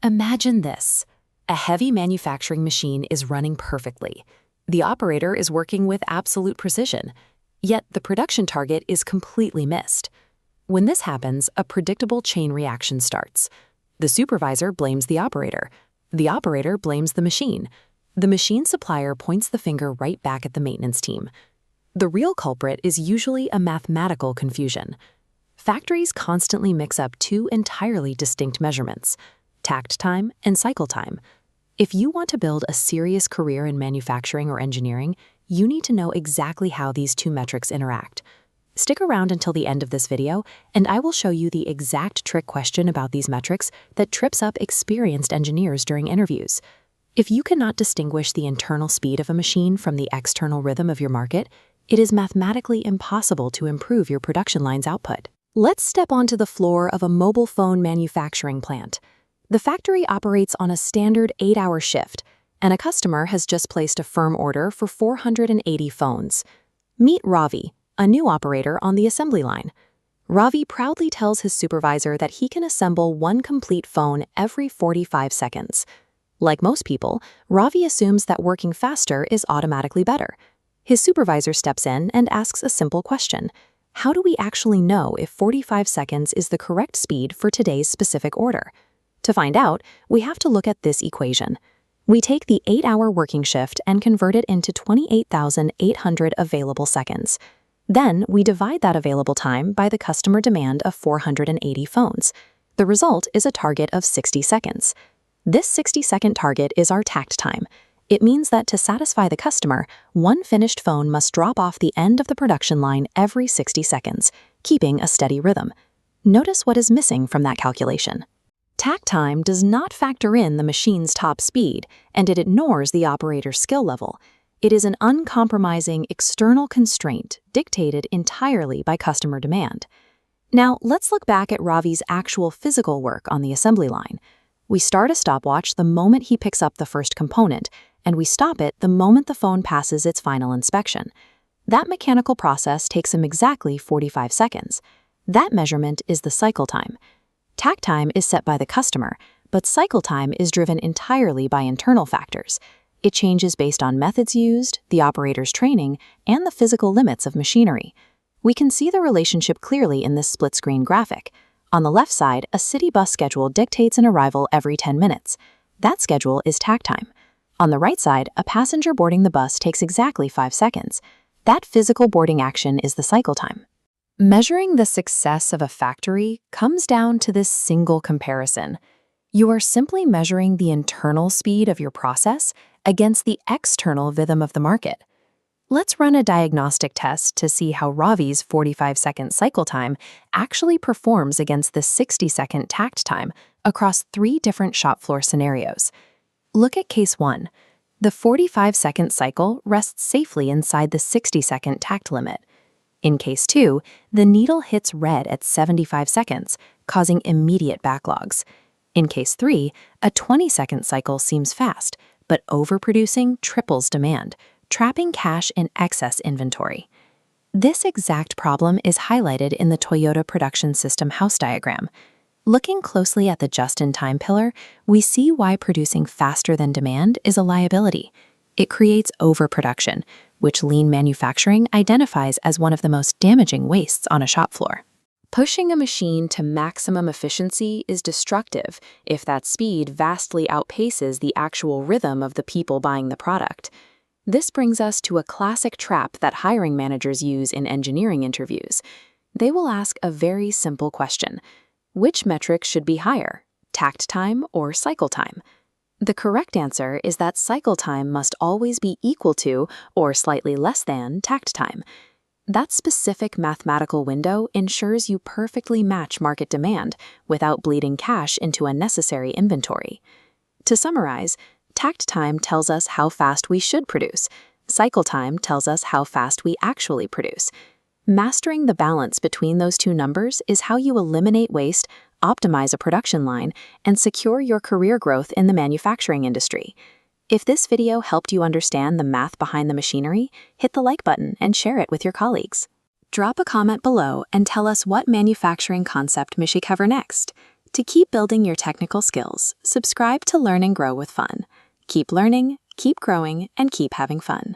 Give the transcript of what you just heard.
Imagine this. A heavy manufacturing machine is running perfectly. The operator is working with absolute precision, yet the production target is completely missed. When this happens, a predictable chain reaction starts. The supervisor blames the operator. The operator blames the machine. The machine supplier points the finger right back at the maintenance team. The real culprit is usually a mathematical confusion. Factories constantly mix up two entirely distinct measurements: takt time and cycle time. If you want to build a serious career in manufacturing or engineering, you need to know exactly how these two metrics interact. Stick around until the end of this video, and I will show you the exact trick question about these metrics that trips up experienced engineers during interviews. If you cannot distinguish the internal speed of a machine from the external rhythm of your market, it is mathematically impossible to improve your production line's output. Let's step onto the floor of a mobile phone manufacturing plant. The factory operates on a standard 8-hour shift, and a customer has just placed a firm order for 480 phones. Meet Ravi, a new operator on the assembly line. Ravi proudly tells his supervisor that he can assemble one complete phone every 45 seconds. Like most people, Ravi assumes that working faster is automatically better. His supervisor steps in and asks a simple question: how do we actually know if 45 seconds is the correct speed for today's specific order? To find out, we have to look at this equation. We take the 8-hour working shift and convert it into 28,800 available seconds. Then we divide that available time by the customer demand of 480 phones. The result is a target of 60 seconds. This 60-second target is our takt time. It means that to satisfy the customer, one finished phone must drop off the end of the production line every 60 seconds, keeping a steady rhythm. Notice what is missing from that calculation. Takt time does not factor in the machine's top speed, and it ignores the operator's skill level. It is an uncompromising external constraint dictated entirely by customer demand. Now, let's look back at Ravi's actual physical work on the assembly line. We start a stopwatch the moment he picks up the first component, and we stop it the moment the phone passes its final inspection. That mechanical process takes him exactly 45 seconds. That measurement is the cycle time. Takt time is set by the customer, but cycle time is driven entirely by internal factors. It changes based on methods used, the operator's training, and the physical limits of machinery. We can see the relationship clearly in this split-screen graphic. On the left side, a city bus schedule dictates an arrival every 10 minutes. That schedule is takt time. On the right side, a passenger boarding the bus takes exactly 5 seconds. That physical boarding action is the cycle time. Measuring the success of a factory comes down to this single comparison. You are simply measuring the internal speed of your process against the external rhythm of the market. Let's run a diagnostic test to see how Ravi's 45-second cycle time actually performs against the 60-second takt time across 3 different shop floor scenarios. Look at case 1. The 45-second cycle rests safely inside the 60-second takt limit. In case 2, the needle hits red at 75 seconds, causing immediate backlogs. In case 3, a 20-second cycle seems fast, but overproducing triples demand, trapping cash in excess inventory. This exact problem is highlighted in the Toyota production system house diagram. Looking closely at the just-in-time pillar, we see why producing faster than demand is a liability. It creates overproduction, which lean manufacturing identifies as one of the most damaging wastes on a shop floor. Pushing a machine to maximum efficiency is destructive if that speed vastly outpaces the actual rhythm of the people buying the product. This brings us to a classic trap that hiring managers use in engineering interviews. They will ask a very simple question: which metric should be higher, takt time or cycle time? The correct answer is that cycle time must always be equal to or slightly less than takt time. That specific mathematical window ensures you perfectly match market demand without bleeding cash into unnecessary inventory. To summarize, takt time tells us how fast we should produce. Cycle time tells us how fast we actually produce. Mastering the balance between those two numbers is how you eliminate waste, optimize a production line, and secure your career growth in the manufacturing industry. If this video helped you understand the math behind the machinery, hit the like button and share it with your colleagues. Drop a comment below and tell us what manufacturing concept we should cover next. To keep building your technical skills, subscribe to Learn and Grow with Fun. Keep learning, keep growing, and keep having fun.